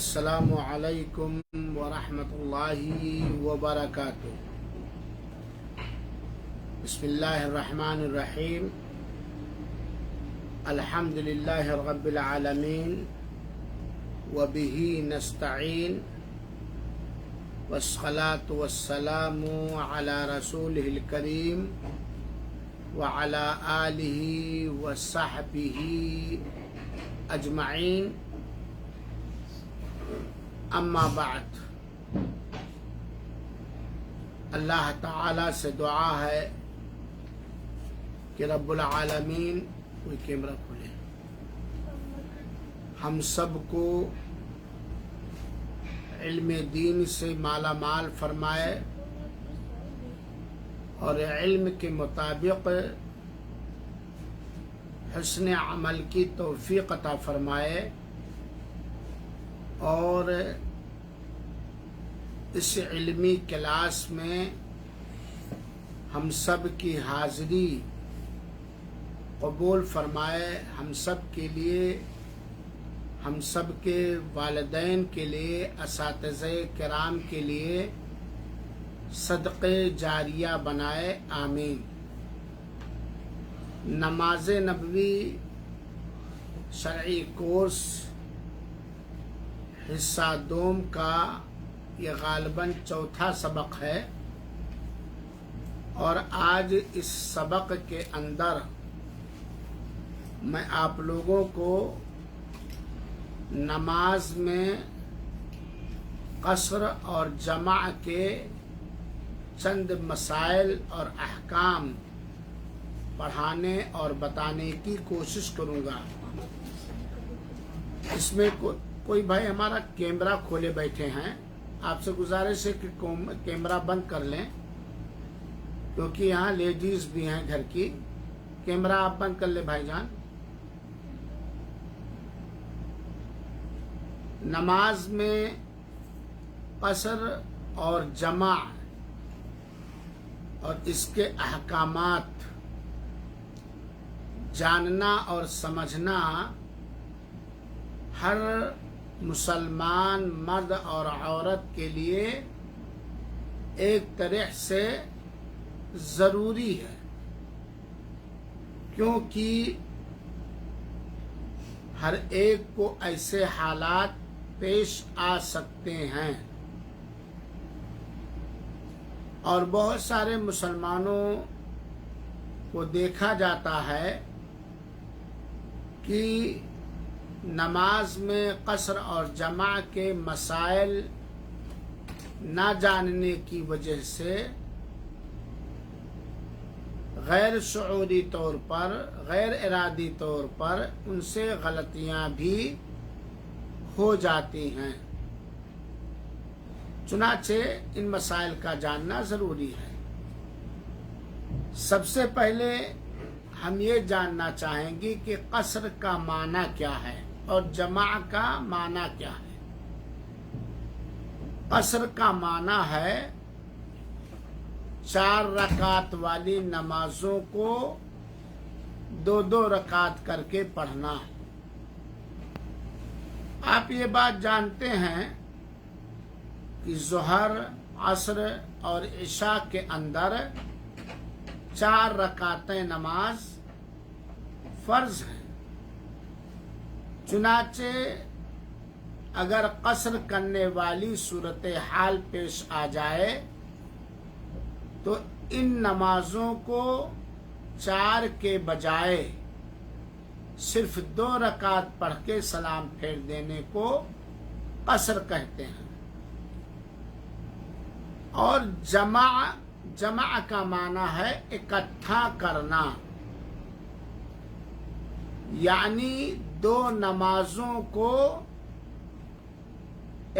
السلام علیکم ورحمۃ اللہ وبرکاتہ۔ بسم اللہ الرحمن الرحیم۔ الحمد للہ رب العالمین وبہ نستعین والصلاة والسلام علی رسولہ الکریم وعلی آلہ وصحبہ اجمعین، اما بعد۔ اللہ تعالی سے دعا ہے کہ رب العالمین کوئی کیمرہ کھولے، ہم سب کو علم دین سے مالا مال فرمائے اور علم کے مطابق حسن عمل کی توفیق عطا فرمائے، اور اس علمی کلاس میں ہم سب کی حاضری قبول فرمائے، ہم سب کے لیے، ہم سب کے والدین کے لیے، اساتذہ کرام کے لیے صدقے جاریہ بنائے، آمین۔ نماز نبوی شرعی کورس حصہ دوم کا یہ غالباً چوتھا سبق ہے، اور آج اس سبق کے اندر میں آپ لوگوں کو نماز میں قصر اور جمع کے چند مسائل اور احکام پڑھانے اور بتانے کی کوشش کروں گا۔ اس میں کوئی بھائی ہمارا کیمرہ کھولے بیٹھے ہیں، آپ سے گزارش ہے کہ کیمرہ بند کر لیں، کیونکہ یہاں لیڈیز بھی ہیں گھر کی۔ کیمرہ آپ بند کر لیں بھائی جان۔ نماز میں قصر اور جمع اور اس کے احکامات جاننا اور سمجھنا ہر مسلمان مرد اور عورت کے لیے ایک طرح سے ضروری ہے، کیونکہ ہر ایک کو ایسے حالات پیش آ سکتے ہیں، اور بہت سارے مسلمانوں کو دیکھا جاتا ہے کہ نماز میں قصر اور جمع کے مسائل نہ جاننے کی وجہ سے غیر شعوری طور پر، غیر ارادی طور پر ان سے غلطیاں بھی ہو جاتی ہیں۔ چنانچہ ان مسائل کا جاننا ضروری ہے۔ سب سے پہلے ہم یہ جاننا چاہیں گے کہ قصر کا معنی کیا ہے اور جمع کا معنی کیا ہے۔ قصر کا معنی ہے 4 رکعت والی نمازوں کو 2 رکعت کر کے پڑھنا۔ آپ یہ بات جانتے ہیں کہ ظہر، عصر اور عشاء کے اندر 4 رکعتیں نماز فرض ہیں۔ چنانچہ اگر قصر کرنے والی صورتحال پیش آ جائے تو ان نمازوں کو 4 کے بجائے صرف 2 رکعت پڑھ کے سلام پھیر دینے کو قصر کہتے ہیں۔ اور جمع کا معنی ہے اکٹھا کرنا، یعنی 2 نمازوں کو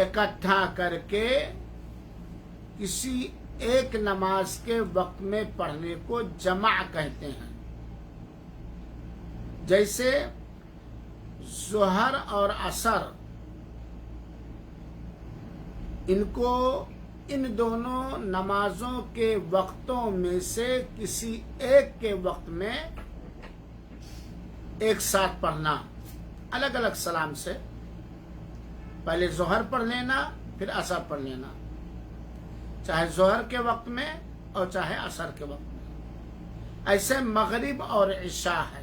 اکٹھا کر کے کسی ایک نماز کے وقت میں پڑھنے کو جمع کہتے ہیں۔ جیسے ظہر اور عصر، ان دونوں نمازوں کے وقتوں میں سے کسی ایک کے وقت میں ایک ساتھ پڑھنا، الگ الگ سلام سے، پہلے ظہر پڑھ لینا پھر عصر پڑھ لینا، چاہے ظہر کے وقت میں اور چاہے عصر کے وقت میں۔ ایسے مغرب اور عشاء ہے،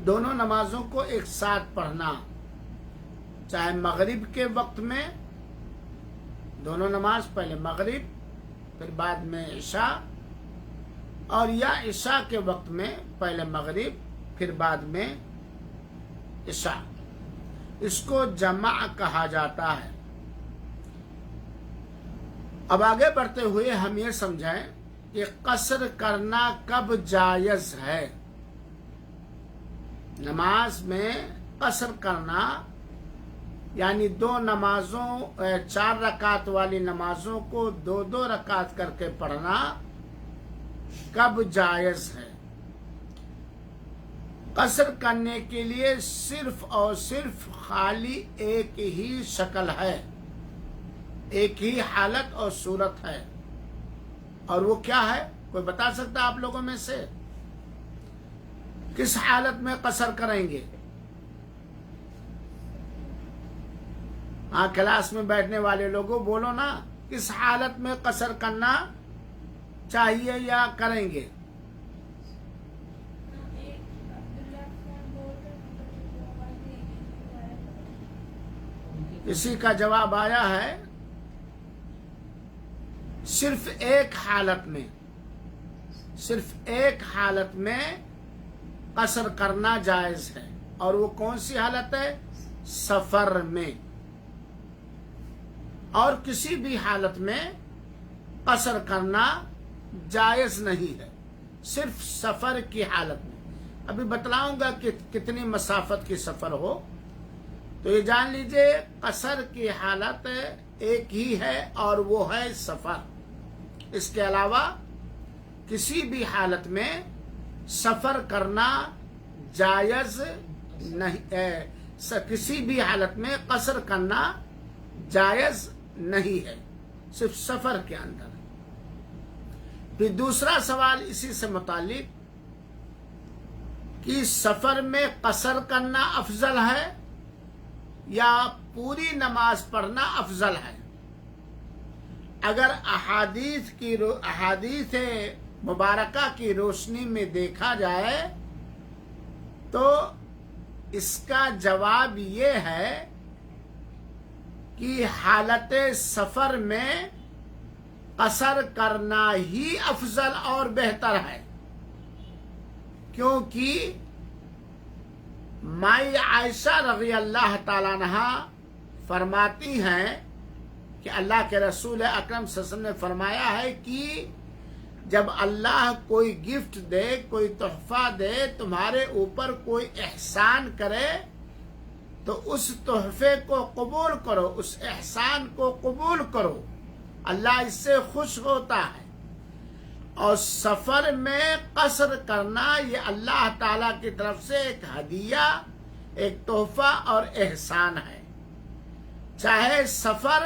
دونوں نمازوں کو ایک ساتھ پڑھنا، چاہے مغرب کے وقت میں دونوں نماز، پہلے مغرب پھر بعد میں عشاء، اور یا عشاء کے وقت میں پہلے مغرب پھر بعد میں عشاء، اس کو جمع کہا جاتا ہے۔ اب آگے بڑھتے ہوئے ہم یہ سمجھیں کہ قصر کرنا کب جائز ہے۔ نماز میں قصر کرنا یعنی دو نمازوں 4 رکعت والی نمازوں کو 2 رکعت کر کے پڑھنا کب جائز ہے۔ قصر کرنے کے لیے صرف اور صرف خالی ایک ہی شکل ہے، ایک ہی حالت اور صورت ہے، اور وہ کیا ہے؟ کوئی بتا سکتا ہے آپ لوگوں میں سے؟ کس حالت میں قصر کریں گے؟ ہاں، کلاس میں بیٹھنے والے لوگوں بولو نا، کس حالت میں قصر کرنا چاہیے یا کریں گے؟ اسی کا جواب آیا ہے صرف ایک حالت میں، صرف ایک حالت میں قصر کرنا جائز ہے، اور وہ کون سی حالت ہے؟ سفر میں۔ اور کسی بھی حالت میں قصر کرنا جائز نہیں ہے، صرف سفر کی حالت میں۔ ابھی بتلاؤں گا کہ کتنی مسافت کی سفر ہو، تو یہ جان لیجئے قصر کی حالت ایک ہی ہے اور وہ ہے سفر۔ اس کے علاوہ کسی بھی حالت میں سفر کرنا جائز نہیں، کسی بھی حالت میں قصر کرنا جائز نہیں ہے، صرف سفر کے اندر۔ پھر دوسرا سوال اسی سے متعلق کہ سفر میں قصر کرنا افضل ہے یا پوری نماز پڑھنا افضل ہے؟ اگر احادیث مبارکہ کی روشنی میں دیکھا جائے تو اس کا جواب یہ ہے کہ حالت سفر میں قصر کرنا ہی افضل اور بہتر ہے، کیونکہ مائی عائشہ رضی اللہ تعالیٰ عنہا فرماتی ہیں کہ اللہ کے رسول اکرم صلی اللہ علیہ وسلم نے فرمایا ہے کہ جب اللہ کوئی گفٹ دے، کوئی تحفہ دے، تمہارے اوپر کوئی احسان کرے تو اس تحفے کو قبول کرو، اس احسان کو قبول کرو، اللہ اس سے خوش ہوتا ہے۔ اور سفر میں قصر کرنا یہ اللہ تعالیٰ کی طرف سے ایک ہدیہ، ایک تحفہ اور احسان ہے، چاہے سفر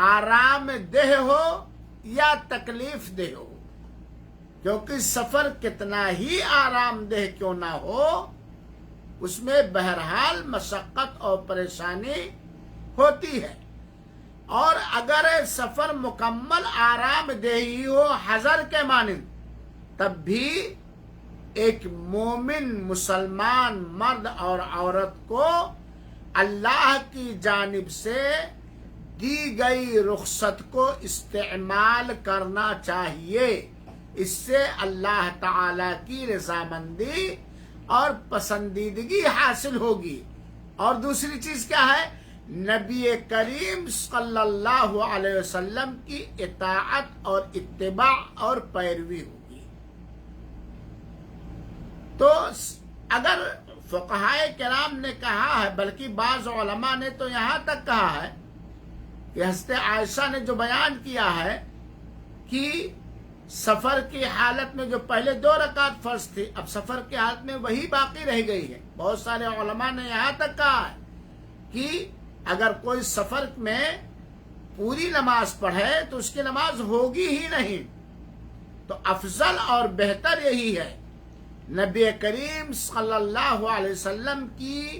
آرام دہ ہو یا تکلیف دہ ہو، کیونکہ سفر کتنا ہی آرام دہ کیوں نہ ہو، اس میں بہرحال مشقت اور پریشانی ہوتی ہے۔ اور اگر سفر مکمل آرام دہی ہو حضر کے مانند، تب بھی ایک مومن مسلمان مرد اور عورت کو اللہ کی جانب سے دی گئی رخصت کو استعمال کرنا چاہیے، اس سے اللہ تعالی کی رضامندی اور پسندیدگی حاصل ہوگی۔ اور دوسری چیز کیا ہے؟ نبی کریم صلی اللہ علیہ وسلم کی اطاعت اور اتباع اور پیروی ہوگی۔ تو اگر فقہائے کرام نے کہا ہے، بلکہ بعض علماء نے تو یہاں تک کہا ہے کہ حضرت عائشہ نے جو بیان کیا ہے کہ سفر کی حالت میں جو پہلے 2 رکعت فرض تھی، اب سفر کی حالت میں وہی باقی رہ گئی ہے۔ بہت سارے علماء نے یہاں تک کہا ہے کہ اگر کوئی سفر میں پوری نماز پڑھے تو اس کی نماز ہوگی ہی نہیں، تو افضل اور بہتر یہی ہے نبی کریم صلی اللہ علیہ وسلم کی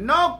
9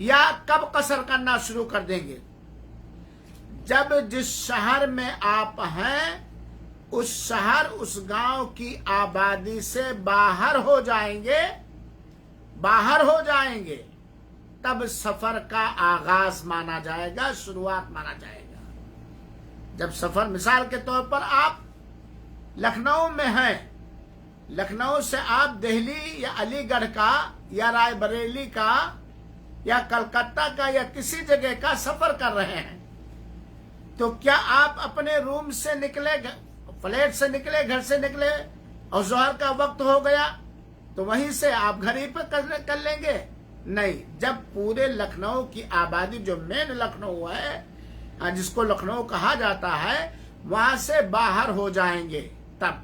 یا کب قصر کرنا شروع کر دیں گے؟ جب جس شہر میں آپ ہیں اس شہر اس گاؤں کی آبادی سے باہر ہو جائیں گے تب سفر کا آغاز مانا جائے گا، شروعات مانا جائے گا۔ جب سفر، مثال کے طور پر آپ لکھنؤ میں ہیں، لکھنؤ سے آپ دہلی یا علی گڑھ کا یا رائے بریلی کا یا کلکتہ کا یا کسی جگہ کا سفر کر رہے ہیں، تو کیا آپ اپنے روم سے نکلے، فلیٹ سے نکلے، گھر سے نکلے اور ظہر کا وقت ہو گیا تو وہیں سے آپ گھر ہی پہ کر لیں گے؟ نہیں، جب پورے لکھنؤ کی آبادی جو مین لکھنؤ ہے جس کو لکھنؤ کہا جاتا ہے وہاں سے باہر ہو جائیں گے تب،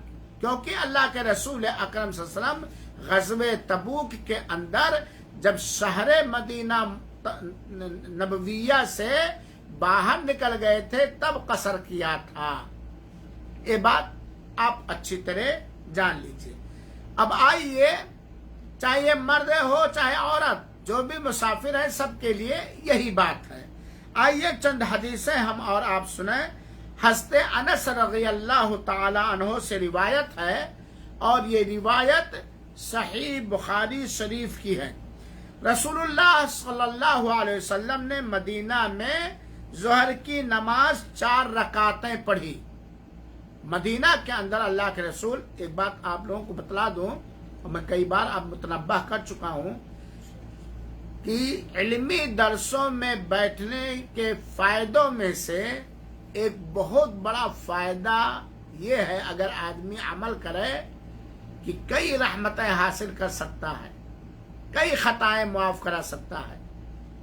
کیونکہ اللہ کے رسول اکرم صلی اللہ علیہ وسلم غزوہ تبوک کے اندر جب شہر مدینہ نبویہ سے باہر نکل گئے تھے تب قصر کیا تھا۔ یہ بات آپ اچھی طرح جان لیجئے۔ اب آئیے، چاہے مرد ہو چاہے عورت، جو بھی مسافر ہیں سب کے لیے یہی بات ہے۔ آئیے چند حدیثیں ہم اور آپ سنیں۔ حضرت انس رضی اللہ تعالی عنہ سے روایت ہے اور یہ روایت صحیح بخاری شریف کی ہے۔ رسول اللہ صلی اللہ علیہ وسلم نے مدینہ میں ظہر کی نماز 4 رکعتیں پڑھی۔ مدینہ کے اندر اللہ کے رسول، ایک بات آپ لوگوں کو بتلا دوں اور میں کئی بار آپ متنبہ کر چکا ہوں کہ علمی درسوں میں بیٹھنے کے فائدوں میں سے ایک بہت بڑا فائدہ یہ ہے، اگر آدمی عمل کرے کہ کئی رحمتیں حاصل کر سکتا ہے، کئی خطائیں معاف کرا سکتا ہے،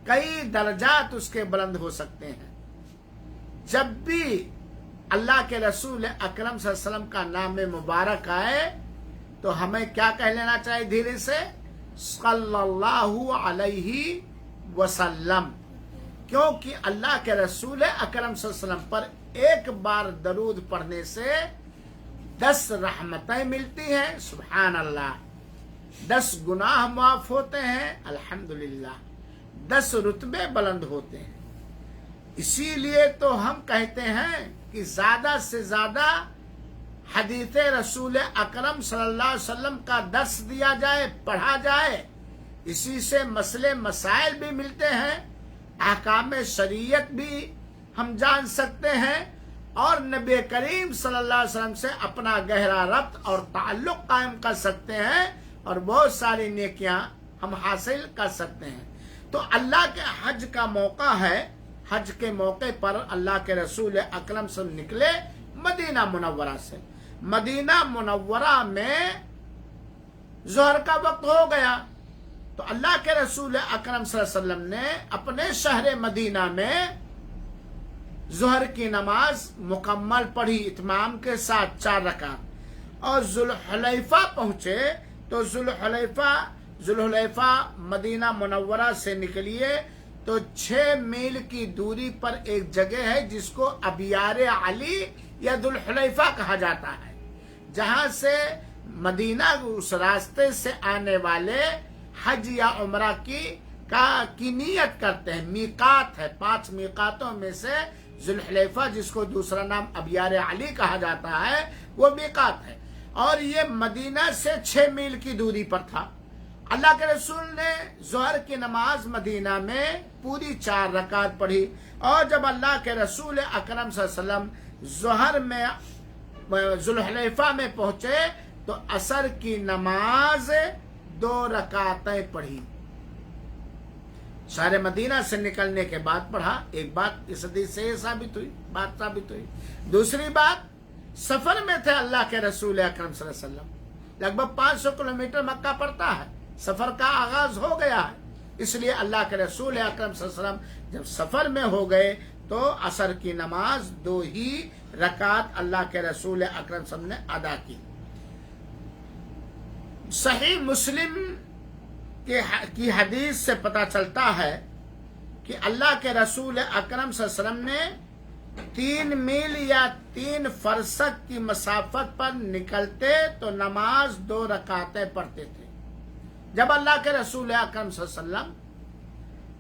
کئی درجات اس کے بلند ہو سکتے ہیں۔ جب بھی اللہ کے رسول اکرم صلی اللہ علیہ وسلم کا نام مبارک آئے تو ہمیں کیا کہہ لینا چاہیے دھیرے سے؟ صلی اللہ علیہ وسلم، کیونکہ اللہ کے رسول اکرم صلی اللہ علیہ وسلم پر ایک بار درود پڑھنے سے 10 رحمتیں ملتی ہیں، سبحان اللہ، 10 گناہ معاف ہوتے ہیں، الحمدللہ، 10 رتبے بلند ہوتے ہیں۔ اسی لیے تو ہم کہتے ہیں کہ زیادہ سے زیادہ حدیث رسول اکرم صلی اللہ علیہ وسلم کا درس دیا جائے، پڑھا جائے، اسی سے مسئلے مسائل بھی ملتے ہیں، احکام شریعت بھی ہم جان سکتے ہیں اور نبی کریم صلی اللہ علیہ وسلم سے اپنا گہرا ربط اور تعلق قائم کر سکتے ہیں اور بہت ساری نیکیاں ہم حاصل کر سکتے ہیں۔ تو اللہ کے حج کا موقع ہے، حج کے موقع پر اللہ کے رسول اکرم صلی اللہ علیہ وسلم نکلے مدینہ منورہ سے۔ مدینہ منورہ میں ظہر کا وقت ہو گیا تو اللہ کے رسول اکرم صلی اللہ علیہ وسلم نے اپنے شہر مدینہ میں ظہر کی نماز مکمل پڑھی اتمام کے ساتھ 4 رکعت، اور ذوالحلیفہ پہنچے تو ذوالحلیفہ مدینہ منورہ سے نکلیے تو 6 میل کی دوری پر ایک جگہ ہے جس کو ابیار علی یا ذوالحلیفہ کہا جاتا ہے، جہاں سے مدینہ اس راستے سے آنے والے حج یا عمرہ کی نیت کرتے ہیں۔ میقات ہے، 5 میقاتوں میں سے ذوالحلیفہ، جس کو دوسرا نام ابیار علی کہا جاتا ہے، وہ میقات ہے، اور یہ مدینہ سے 6 میل کی دوری پر تھا۔ اللہ کے رسول نے ظہر کی نماز مدینہ میں پوری 4 رکعت پڑھی، اور جب اللہ کے رسول اکرم صلی اللہ علیہ وسلم ظہر میں ذوالحلیفہ میں پہنچے تو عصر کی نماز 2 رکعتیں پڑھی۔ شہر مدینہ سے نکلنے کے بعد پڑھا۔ ایک بات اس حدیث سے یہ ثابت ہوئی۔ دوسری بات، سفر میں تھے اللہ کے رسول اکرم صلی اللہ علیہ وسلم، لگ بھگ 500 کلومیٹر مکہ پڑتا ہے، سفر کا آغاز ہو گیا ہے، اس لیے اللہ کے رسول اکرم صلی اللہ علیہ وسلم جب سفر میں ہو گئے تو عصر کی نماز 2 ہی رکعت اللہ کے رسول اکرم صلی اللہ علیہ وسلم نے ادا کی۔ صحیح مسلم کی حدیث سے پتہ چلتا ہے کہ اللہ کے رسول اکرم صلی اللہ علیہ وسلم نے 3 میل یا 3 فرسخ کی مسافت پر نکلتے تو نماز 2 رکعتیں پڑھتے تھے۔ جب اللہ کے رسول اکرم صلی اللہ علیہ وسلم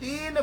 3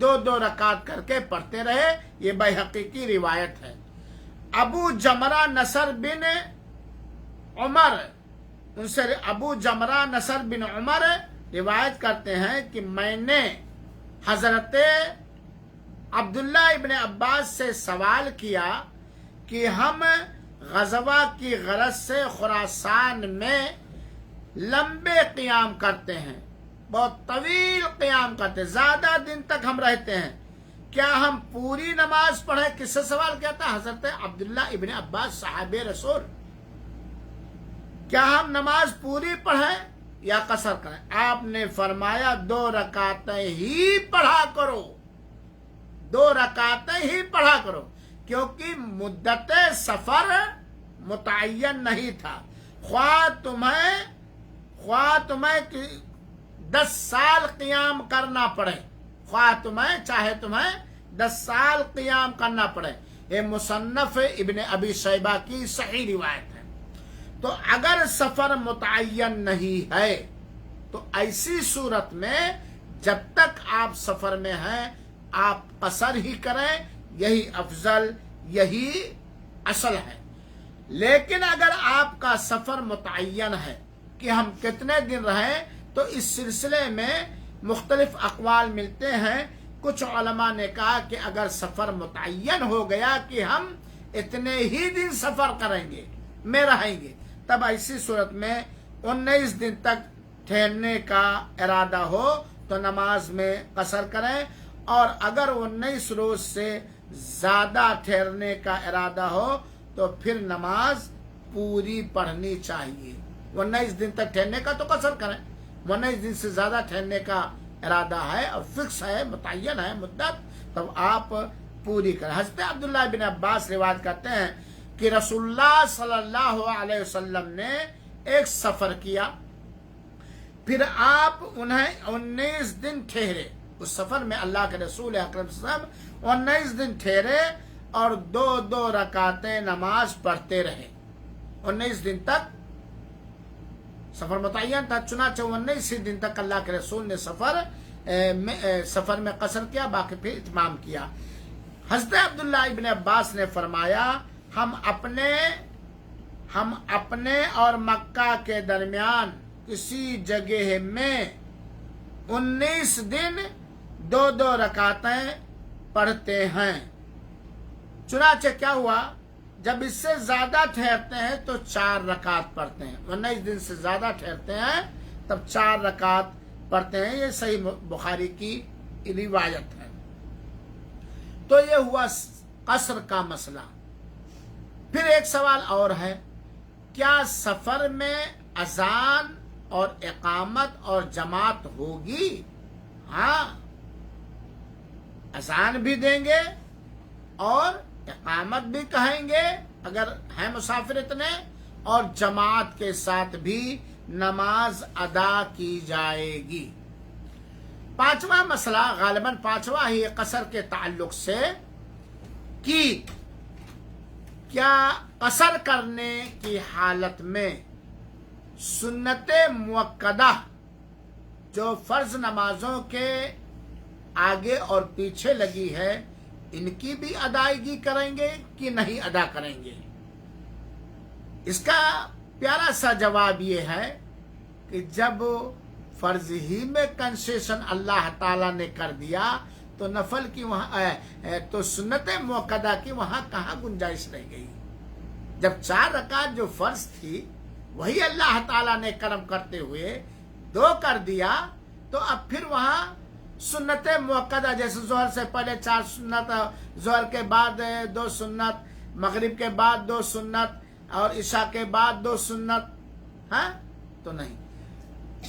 دو دو رکعت کر کے پڑھتے رہے. یہ بیہقی کی روایت ہے. ابو جمرہ نصر بن عمر، ان سے ابو جمرہ نصر بن عمر روایت کرتے ہیں کہ میں نے حضرت عبداللہ ابن عباس سے سوال کیا کہ ہم غزوہ کی غرض سے خراسان میں لمبے قیام کرتے ہیں، بہت طویل قیام کرتے ہیں، زیادہ دن تک ہم رہتے ہیں، کیا ہم پوری نماز پڑھیں؟ کس سے سوال کیا تھا؟ حضرت عبداللہ ابن عباس صحابہ رسول. کیا ہم نماز پوری پڑھیں یا قصر کریں؟ آپ نے فرمایا 2 رکعتیں ہی پڑھا کرو، 2 رکعتیں ہی پڑھا کرو، کیونکہ مدت سفر متعین نہیں تھا. خواہ تمہیں 10 سال قیام کرنا پڑے، چاہے تمہیں 10 سال قیام کرنا پڑے. یہ مصنف ابن ابی شیبہ کی صحیح روایت ہے. تو اگر سفر متعین نہیں ہے تو ایسی صورت میں جب تک آپ سفر میں ہیں آپ قصر ہی کریں، یہی افضل، یہی اصل ہے. لیکن اگر آپ کا سفر متعین ہے کہ ہم کتنے دن رہیں، تو اس سلسلے میں مختلف اقوال ملتے ہیں. کچھ علماء نے کہا کہ اگر سفر متعین ہو گیا کہ ہم اتنے ہی دن سفر کریں گے، میں رہیں گے، تب ایسی صورت میں 19 دن تک ٹھہرنے کا ارادہ ہو تو نماز میں قصر کریں، اور اگر 19 روز سے زیادہ ٹھہرنے کا ارادہ ہو تو پھر نماز پوری پڑھنی چاہیے. 19 دن تک ٹھہرنے کا تو قصر کریں، 19 دن سے زیادہ ٹھہرنے کا ارادہ ہے اور فکس ہے، متعین ہے مدت، تب آپ پوری کریں. حضرت عبداللہ بن عباس روایت کرتے ہیں کہ رسول اللہ صلی اللہ علیہ وسلم نے ایک سفر کیا، پھر آپ انہیں 19 دن ٹھہرے. اس سفر میں اللہ کے رسول اکرم صلی اللہ علیہ وسلم 19 دن ٹھہرے اور 2 رکعتیں نماز پڑھتے رہے. 19 دن تک سفر متعین تھا، چنانچہ 19 دن تک اللہ کے رسول نے سفر میں قصر کیا، باقی پھر اتمام کیا. حضرت عبداللہ ابن عباس نے فرمایا ہم اپنے اور مکہ کے درمیان کسی جگہ میں 19 دن 2 رکعتیں پڑھتے ہیں. چنانچہ کیا ہوا، جب اس سے زیادہ ٹھہرتے ہیں تو 4 رکعت پڑھتے ہیں. 19 دن سے زیادہ ٹھہرتے ہیں تب 4 رکعت پڑھتے ہیں. یہ صحیح بخاری کی روایت ہے. تو یہ ہوا قصر کا مسئلہ. پھر ایک سوال اور ہے، کیا سفر میں اذان اور اقامت اور جماعت ہوگی؟ ہاں، اذان بھی دیں گے اور اقامت بھی کہیں گے اگر ہیں مسافر اتنے، اور جماعت کے ساتھ بھی نماز ادا کی جائے گی. 5واں مسئلہ، غالباً 5واں ہی قصر کے تعلق سے، کہ کیا قصر کرنے کی حالت میں سنت موقدہ جو فرض نمازوں کے آگے اور پیچھے لگی ہے ان کی بھی ادائیگی کریں گے کہ نہیں ادا کریں گے؟ اس کا پیارا سا جواب یہ ہے کہ جب فرض ہی میں کنسیشن اللہ تعالیٰ نے کر دیا تو نفل کی وہاں تو سنت موقدہ کی وہاں کہاں گنجائش رہ گئی؟ جب 4 رکعت جو فرض تھی وہی اللہ تعالیٰ نے کرم کرتے ہوئے 2 کر دیا، تو اب پھر وہاں سنت موقدہ جیسے ظہر سے پہلے 4 سنت، ظہر کے بعد 2 سنت، مغرب کے بعد 2 سنت اور عشاء کے بعد 2 سنت، ہاں تو نہیں.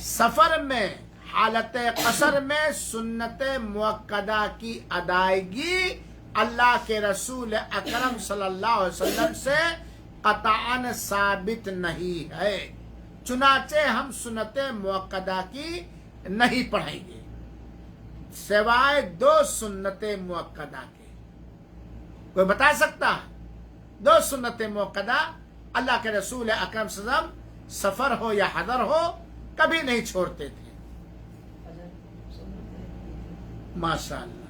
سفر میں حالت قصر میں سنت موقدہ کی ادائیگی اللہ کے رسول اکرم صلی اللہ علیہ وسلم سے قطعاً ثابت نہیں ہے. چنانچہ ہم سنت موقدہ کی نہیں پڑھیں گے سوائے 2 سنت موقدہ کے. کوئی بتا سکتا ہے 2 سنت موقدہ اللہ کے رسول اکرم صلی اللہ علیہ وسلم سفر ہو یا حضر ہو کبھی نہیں چھوڑتے تھے؟ ماشاء اللہ.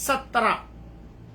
17।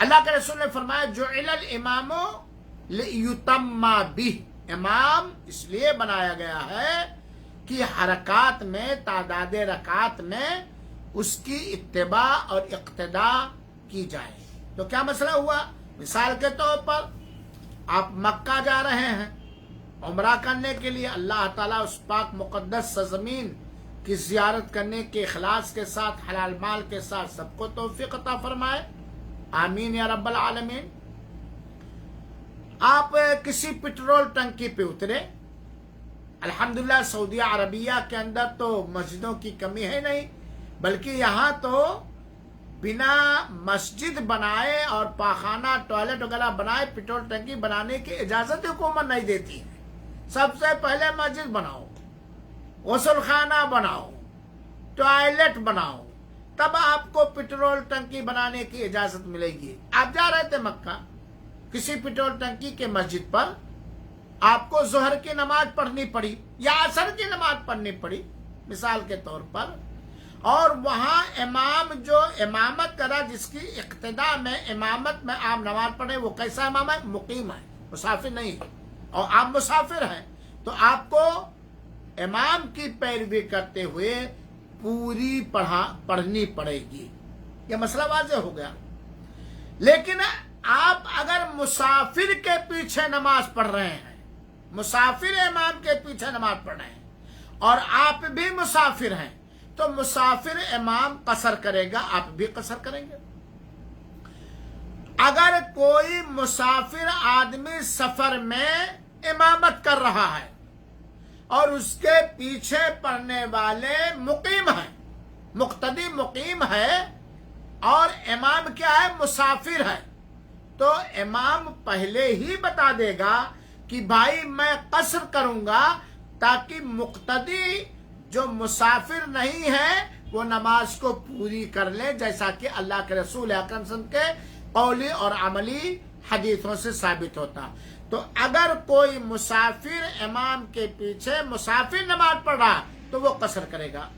اللہ کے رسول نے فرمایا جعل الامام لیتم بہ، امام اس لیے بنایا گیا ہے کہ حرکات میں، تعداد رکعات میں اس کی اتباع اور اقتداء کی جائے۔ تو کیا مسئلہ ہوا؟ مثال کے طور پر آپ مکہ جا رہے ہیں عمرہ کرنے کے لیے، اللہ تعالیٰ اس پاک مقدس سرزمین کی زیارت کرنے کے اخلاص کے ساتھ، حلال مال کے ساتھ سب کو توفیق عطا فرمائے، آمین یا رب العالمین۔ آپ کسی پٹرول ٹنکی پہ اترے، الحمدللہ سعودیہ عربیہ کے اندر تو مسجدوں کی کمی ہے نہیں، بلکہ یہاں تو بنا مسجد بنائے اور پاخانہ ٹوائلٹ وغیرہ بنائے پٹرول ٹنکی بنانے کی اجازت حکومت نہیں دیتی ہے۔ سب سے پہلے مسجد بناؤ، غسل خانہ بناؤ، ٹوائلٹ بناؤ، تب آپ کو پٹرول ٹنکی بنانے کی اجازت ملے گی۔ آپ جا رہے تھے مکہ، کسی پٹرول ٹنکی کے مسجد پر آپ کو ظہر کی نماز پڑھنی پڑی یا عصر کی نماز پڑھنی پڑی مثال کے طور پر، اور وہاں امام جو امامت کرا، جس کی اقتداء میں امامت میں آپ نماز پڑھے، وہ کیسا امام ہے؟ مقیم ہے، مسافر نہیں ہے، اور آپ مسافر ہیں، تو آپ کو امام کی پیروی کرتے ہوئے پوری پڑھنی پڑے گی۔ یہ مسئلہ واضح ہو گیا۔ لیکن آپ اگر مسافر کے پیچھے نماز پڑھ رہے ہیں، مسافر امام کے پیچھے نماز پڑھ رہے ہیں، اور آپ بھی مسافر ہیں، تو مسافر امام قصر کرے گا، آپ بھی قصر کریں گے۔ اگر کوئی مسافر آدمی سفر میں امامت کر رہا ہے اور اس کے پیچھے پڑھنے والے مقیم ہیں، مقتدی مقیم ہے اور امام کیا ہے؟ مسافر ہے، تو امام پہلے ہی بتا دے گا کہ بھائی میں قصر کروں گا، تاکہ مقتدی جو مسافر نہیں ہے وہ نماز کو پوری کر لے، جیسا کہ اللہ کے رسول اکرم صلی اللہ علیہ وسلم کے قولی اور عملی حدیثوں سے ثابت ہوتا۔ تو اگر کوئی مسافر امام کے پیچھے مسافر نماز پڑھ رہا تو وہ قصر کرے گا۔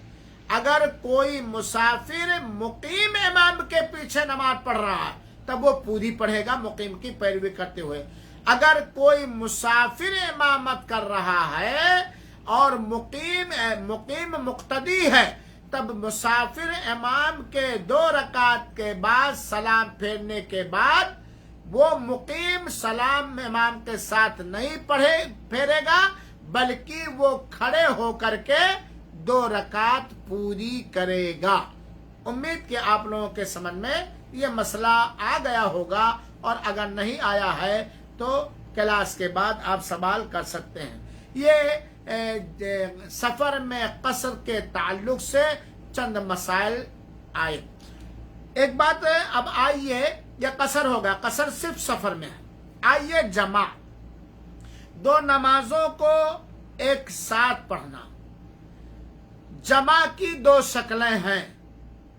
اگر کوئی مسافر مقیم امام کے پیچھے نماز پڑھ رہا ہے تب وہ پوری پڑھے گا، مقیم کی پیروی کرتے ہوئے۔ اگر کوئی مسافر امامت کر رہا ہے اور مقیم مقتدی ہے، تب مسافر امام کے 2 رکعت کے بعد سلام پھیرنے کے بعد وہ مقیم سلام امام کے ساتھ نہیں پھیرے گا، بلکہ وہ کھڑے ہو کر کے 2 رکعت پوری کرے گا۔ امید کہ آپ لوگوں کے سمجھ میں یہ مسئلہ آ گیا ہوگا، اور اگر نہیں آیا ہے تو کلاس کے بعد آپ سوال کر سکتے ہیں۔ یہ سفر میں قصر کے تعلق سے چند مسائل آئے۔ ایک بات اب آئیے، یہ قصر ہوگا، قصر صرف سفر میں ہے۔ آئیے جمع، 2 نمازوں کو ایک ساتھ پڑھنا۔ جمع کی 2 شکلیں ہیں،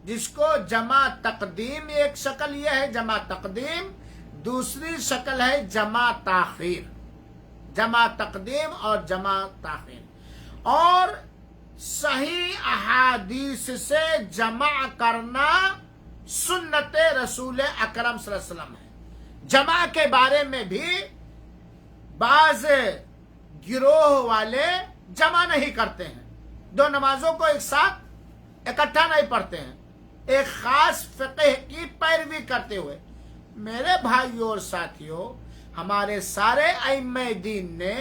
جس کو جمع تقدیم، ایک شکل یہ ہے جمع تقدیم، دوسری شکل ہے جمع تاخیر، جمع تقدیم اور جمع تاخیر۔ اور صحیح احادیث سے جمع کرنا سنت رسول اکرم صلی اللہ علیہ وسلم ہے۔ جمع کے بارے میں بھی بعض گروہ والے جمع نہیں کرتے ہیں، 2 نمازوں کو ایک ساتھ اکٹھا نہیں پڑھتے ہیں، ایک خاص فقہ کی پیروی کرتے ہوئے۔ میرے بھائیوں اور ساتھیوں، ہمارے سارے ائمہ دین نے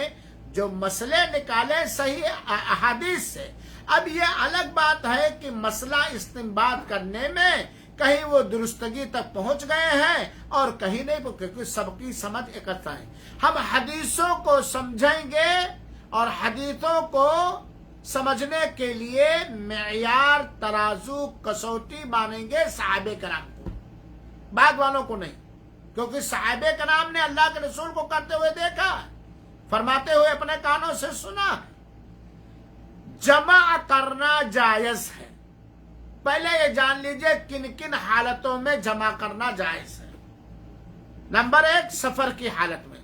جو مسئلے نکالے صحیح احادیث سے، اب یہ الگ بات ہے کہ مسئلہ استنباط کرنے میں کہیں وہ درستگی تک پہنچ گئے ہیں اور کہیں نہیں، کیونکہ سب کی سمجھ اکٹھا ہے۔ ہم حدیثوں کو سمجھیں گے اور حدیثوں کو سمجھنے کے لیے معیار، ترازو، کسوٹی مانیں گے صحابہ کرام کو، بعد والوں کو نہیں، کیونکہ صحابہ کرام نے اللہ کے رسول کو کرتے ہوئے دیکھا، فرماتے ہوئے اپنے کانوں سے سنا۔ جمع کرنا جائز ہے، پہلے یہ جان لیجئے کن کن حالتوں میں جمع کرنا جائز ہے۔ نمبر 1 سفر کی حالت میں،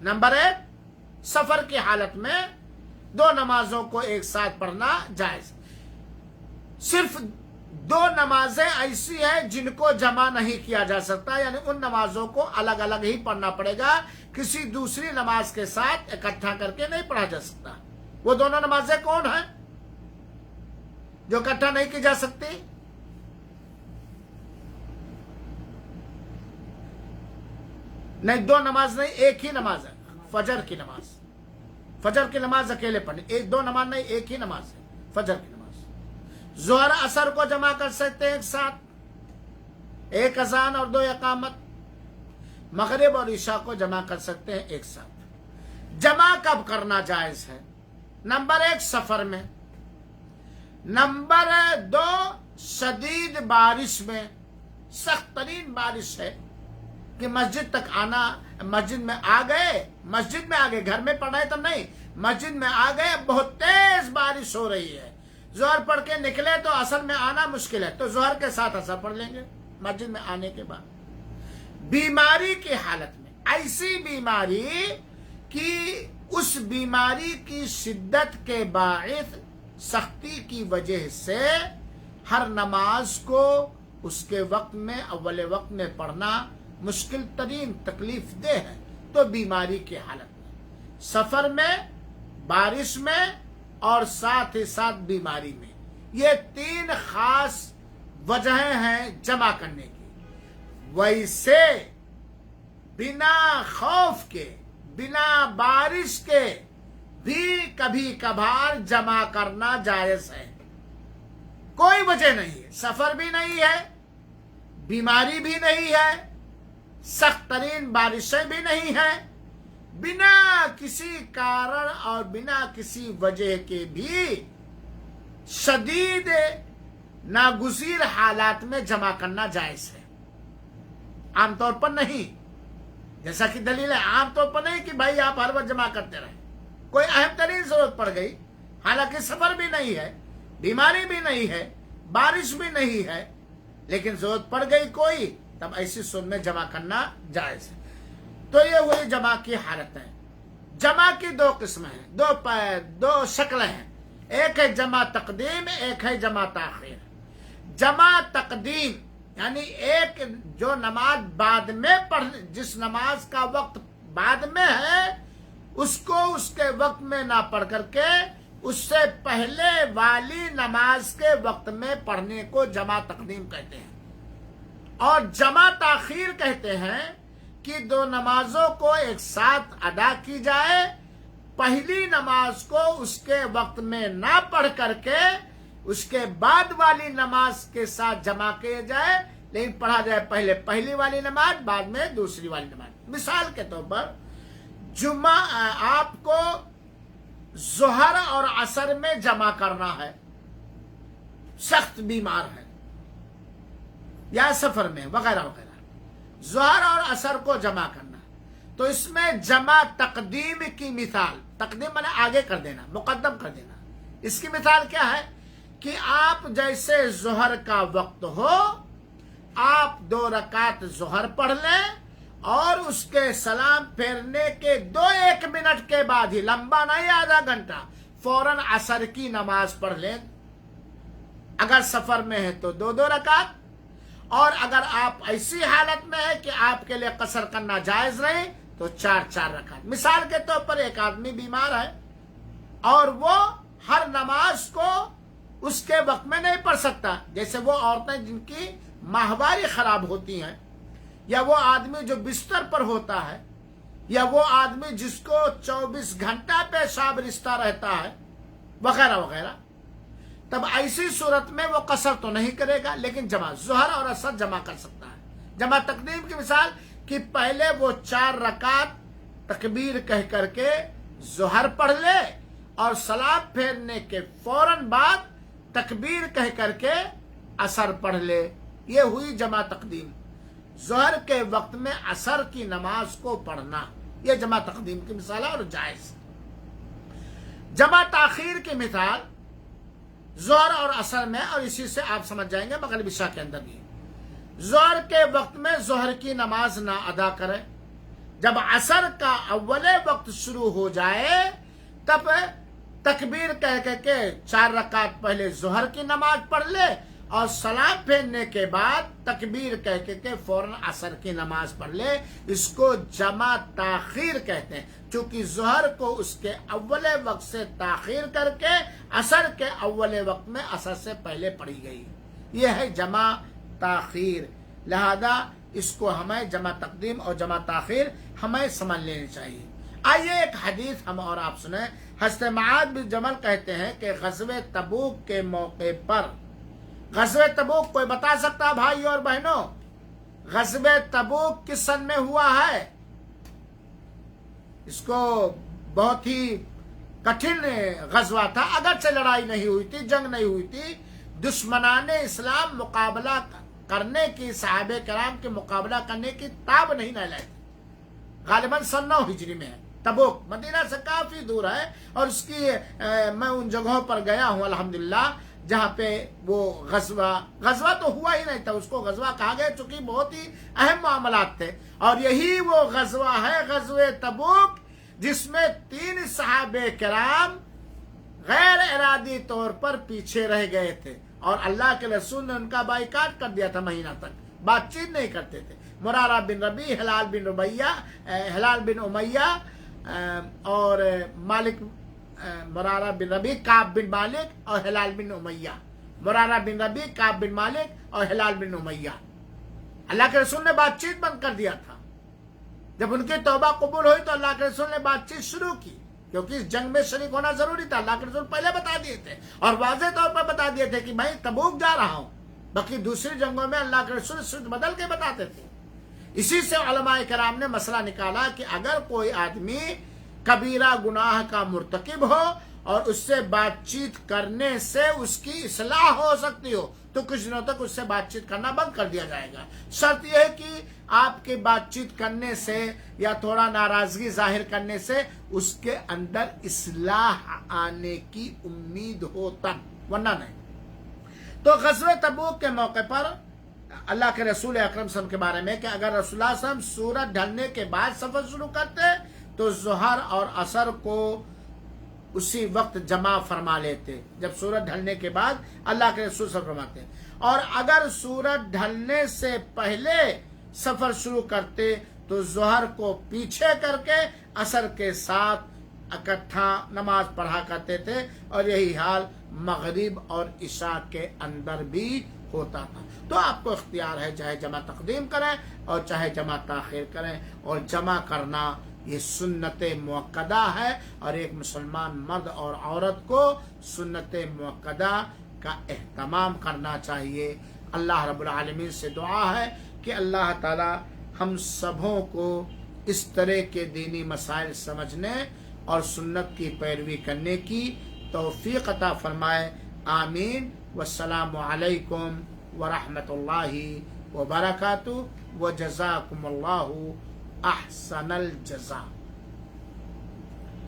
نمبر 1 سفر کی حالت میں 2 نمازوں کو ایک ساتھ پڑھنا جائز، صرف دو نمازیں ایسی ہیں جن کو جمع نہیں کیا جا سکتا، یعنی ان نمازوں کو الگ الگ ہی پڑھنا پڑے گا، کسی دوسری نماز کے ساتھ اکٹھا کر کے نہیں پڑھا جا سکتا۔ وہ دونوں نمازیں کون ہیں جو اکٹھا نہیں کی جا سکتی؟ نہیں، دو نماز نہیں، ایک ہی نماز ہے، فجر کی نماز۔ فجر کی نماز اکیلے پڑھنی، ایک دو نماز نہیں، ایک ہی نماز ہے، فجر کی نماز۔ ظہر اثر کو جمع کر سکتے ہیں ایک ساتھ، ایک اذان اور دو اقامت۔ مغرب اور عشاء کو جمع کر سکتے ہیں ایک ساتھ۔ جمع کب کرنا جائز ہے؟ نمبر 1 سفر میں، نمبر 2 شدید بارش میں، سخت ترین بارش ہے کہ مسجد تک آنا، مسجد میں آ گئے، گھر میں پڑھ رہے تو نہیں، مسجد میں آ گئے، بہت تیز بارش ہو رہی ہے، ظہر پڑھ کے نکلے تو اصل میں آنا مشکل ہے، تو ظہر کے ساتھ اثر پڑھ لیں گے مسجد میں آنے کے بعد۔ بیماری کی حالت میں، ایسی بیماری کہ اس بیماری کی شدت کے باعث سختی کی وجہ سے ہر نماز کو اس کے وقت میں، اول وقت میں پڑھنا مشکل ترین، تکلیف دہ ہے، تو بیماری کی حالت میں، سفر میں، بارش میں اور ساتھ ہی ساتھ بیماری میں، یہ 3 خاص وجہیں ہیں جمع کرنے کی۔ ویسے بنا خوف کے، بنا بارش کے بھی کبھی کبھار جمع کرنا جائز ہے، کوئی وجہ نہیں ہے، سفر بھی نہیں ہے، بیماری بھی نہیں ہے، سخت ترین بارشیں بھی نہیں ہیں، بنا کسی کارن اور بنا کسی وجہ کے بھی شدید ناگزیر حالات میں جمع کرنا جائز ہے، عام طور پر نہیں۔ جیسا کہ دلیل ہے، عام طور پر نہیں کہ بھائی آپ ہر وقت جمع کرتے رہیں، کوئی اہم ترین ضرورت پڑ گئی، حالانکہ سفر بھی نہیں ہے، بیماری بھی نہیں ہے، بارش بھی نہیں ہے، لیکن ضرورت پڑ گئی کوئی، تب ایسی صورت میں جمع کرنا جائز ہے۔ تو یہ ہوئی جمع کی حالت ہے۔ جمع کی 2 قسمیں ہیں، دو شکلیں ہیں، ایک ہے جمع تقدیم، ایک ہے جمع تاخیر۔ جمع تقدیم یعنی ایک جو نماز بعد میں جس نماز کا وقت بعد میں ہے، اس کو اس کے وقت میں نہ پڑھ کر کے اس سے پہلے والی نماز کے وقت میں پڑھنے کو جمع تقدیم کہتے ہیں، اور جمع تاخیر کہتے ہیں کہ 2 نمازوں کو ایک ساتھ ادا کی جائے، پہلی نماز کو اس کے وقت میں نہ پڑھ کر کے اس کے بعد والی نماز کے ساتھ جمع کیے جائے، لیکن پڑھا جائے پہلے پہلی والی نماز، بعد میں دوسری والی نماز۔ مثال کے طور پر جمعہ آپ کو ظہر اور عصر میں جمع کرنا ہے، سخت بیمار ہے یا سفر میں وغیرہ وغیرہ، ظہر اور عصر کو جمع کرنا، تو اس میں جمع تقدیم کی مثال، تقدیم میں نے آگے کر دینا، مقدم کر دینا، اس کی مثال کیا ہے کہ آپ جیسے ظہر کا وقت ہو، آپ 2 رکعت ظہر پڑھ لیں اور اس کے سلام پھیرنے کے 1 منٹ کے بعد ہی، لمبا نہیں آدھا گھنٹہ، فوراً عصر کی نماز پڑھ لیں۔ اگر سفر میں ہے تو 2 رکعت، اور اگر آپ ایسی حالت میں ہے کہ آپ کے لیے قصر کرنا جائز نہیں تو 4 رکعت۔ مثال کے طور پر ایک آدمی بیمار ہے اور وہ ہر نماز کو اس کے وقت میں نہیں پڑھ سکتا، جیسے وہ عورتیں جن کی ماہواری خراب ہوتی ہیں، یا وہ آدمی جو بستر پر ہوتا ہے، یا وہ آدمی جس کو 24 گھنٹہ پیشاب رستہ رہتا ہے، وغیرہ وغیرہ، تب ایسی صورت میں وہ قصر تو نہیں کرے گا، لیکن جمع ظہر اور عصر جمع کر سکتا ہے۔ جمع تقدیم کی مثال کہ پہلے وہ 4 رکعت تکبیر کہہ کر کے ظہر پڑھ لے اور سلام پھیرنے کے فوراً بعد تکبیر کہہ کر کے عصر پڑھ لے، یہ ہوئی جمع تقدیم۔ ظہر کے وقت میں عصر کی نماز کو پڑھنا، یہ جمع تقدیم کی مثال ہے اور جائز۔ جمع تاخیر کی مثال ظہر اور عصر میں، اور اسی سے آپ سمجھ جائیں گے مغرب عشاء کے اندر بھی، ظہر کے وقت میں ظہر کی نماز نہ ادا کرے، جب عصر کا اول وقت شروع ہو جائے تب تکبیر کہہ کے 4 رکعت پہلے ظہر کی نماز پڑھ لے اور سلام پھیرنے کے بعد تکبیر کہہ کے فوراً عصر کی نماز پڑھ لے. اس کو جمع تاخیر کہتے ہیں، چونکہ ظہر کو اس کے اول وقت سے تاخیر کر کے عصر کے اول وقت میں عصر سے پہلے پڑھی گئی. یہ ہے جمع تاخیر. لہذا اس کو ہمیں جمع تقدیم اور جمع تاخیر ہمیں سمجھ لینی چاہیے. آئیے ایک حدیث ہم اور آپ سنیں. حضرت معاذ بن جبل کہتے ہیں کہ غزوہ تبوک کے موقع پر، غزوہ تبوک کوئی بتا سکتا بھائی اور بہنوں غزوہ تبوک کس سن میں ہوا ہے؟ اس کو بہت ہی کٹھن غزوہ تھا، اگرچہ لڑائی نہیں ہوئی تھی، جنگ نہیں ہوئی تھی. دشمنان اسلام مقابلہ کرنے کی، صحابہ کرام کے مقابلہ کرنے کی تاب نہیں نہ لائے. غالباً 9 ہجری میں ہے. تبوک مدینہ سے کافی دور ہے، اور اس کی میں ان جگہوں پر گیا ہوں الحمدللہ جہاں پہ وہ غزوہ تو ہوا ہی نہیں تھا، اس کو غزوہ کہا گیا چونکہ بہت ہی اہم معاملات تھے. اور یہی وہ غزوہ ہے غزوہ تبوک جس میں 3 صحابہ کرام غیر ارادی طور پر پیچھے رہ گئے تھے، اور اللہ کے رسول نے ان کا بائیکاٹ کر دیا تھا. مہینہ تک بات چیت نہیں کرتے تھے. مرارہ بن ربیع، ہلال بن امیہ اور مالک، مرارہ بن ربیع، کعب بن مالک اور ہلال بن امیہ. مرارہ بن ربیع، کعب بن مالک اور ہلال بن امیہ. اللہ کے رسول نے بات چیت بند کر دیا تھا. جب ان کی توبہ قبول ہوئی تو اللہ کے رسول نے بات چیت شروع کی، کیونکہ اس جنگ میں شریک ہونا ضروری تھا. اللہ کے رسول پہلے بتا دیے تھے اور واضح طور پر بتا دیے تھے کہ میں تبوک جا رہا ہوں. باقی دوسری جنگوں میں اللہ کے رسول صرف بدل کے بتاتے تھے. اسی سے علماء کرام نے مسئلہ نکالا کہ اگر کوئی آدمی کبیرہ گناہ کا مرتکب ہو اور اس سے بات چیت کرنے سے اس کی اصلاح ہو سکتی ہو تو کچھ دنوں تک اس سے بات چیت کرنا بند کر دیا جائے گا. شرط یہ ہے کہ آپ کے بات چیت کرنے سے یا تھوڑا ناراضگی ظاہر کرنے سے اس کے اندر اصلاح آنے کی امید ہو تب، ورنہ نہیں. تو غزوہ تبوک کے موقع پر اللہ کے رسول اکرم صلی اللہ علیہ وسلم کے بارے میں کہ اگر رسول اللہ صلی اللہ علیہ وسلم سورج ڈھلنے کے بعد سفر شروع کرتے تو ظہر اور عصر کو اسی وقت جمع فرما لیتے. جب سورج ڈھلنے کے بعد اللہ کے رسول سفر فرماتے، اور اگر سورج ڈھلنے سے پہلے سفر شروع کرتے تو ظہر کو پیچھے کر کے عصر کے ساتھ اکٹھا نماز پڑھا کرتے تھے. اور یہی حال مغرب اور عشاء کے اندر بھی ہوتا تھا. تو آپ کو اختیار ہے، چاہے جمع تقدیم کریں اور چاہے جمع تاخیر کریں. اور جمع کرنا یہ سنت موقدہ ہے، اور ایک مسلمان مرد اور عورت کو سنت موقدہ کا اہتمام کرنا چاہیے. اللہ رب العالمین سے دعا ہے کہ اللہ تعالی ہم سبوں کو اس طرح کے دینی مسائل سمجھنے اور سنت کی پیروی کرنے کی توفیق عطا فرمائے. آمین. والسلام علیکم ورحمۃ اللہ وبرکاتہ وجزاکم اللہ احسن الجزاء.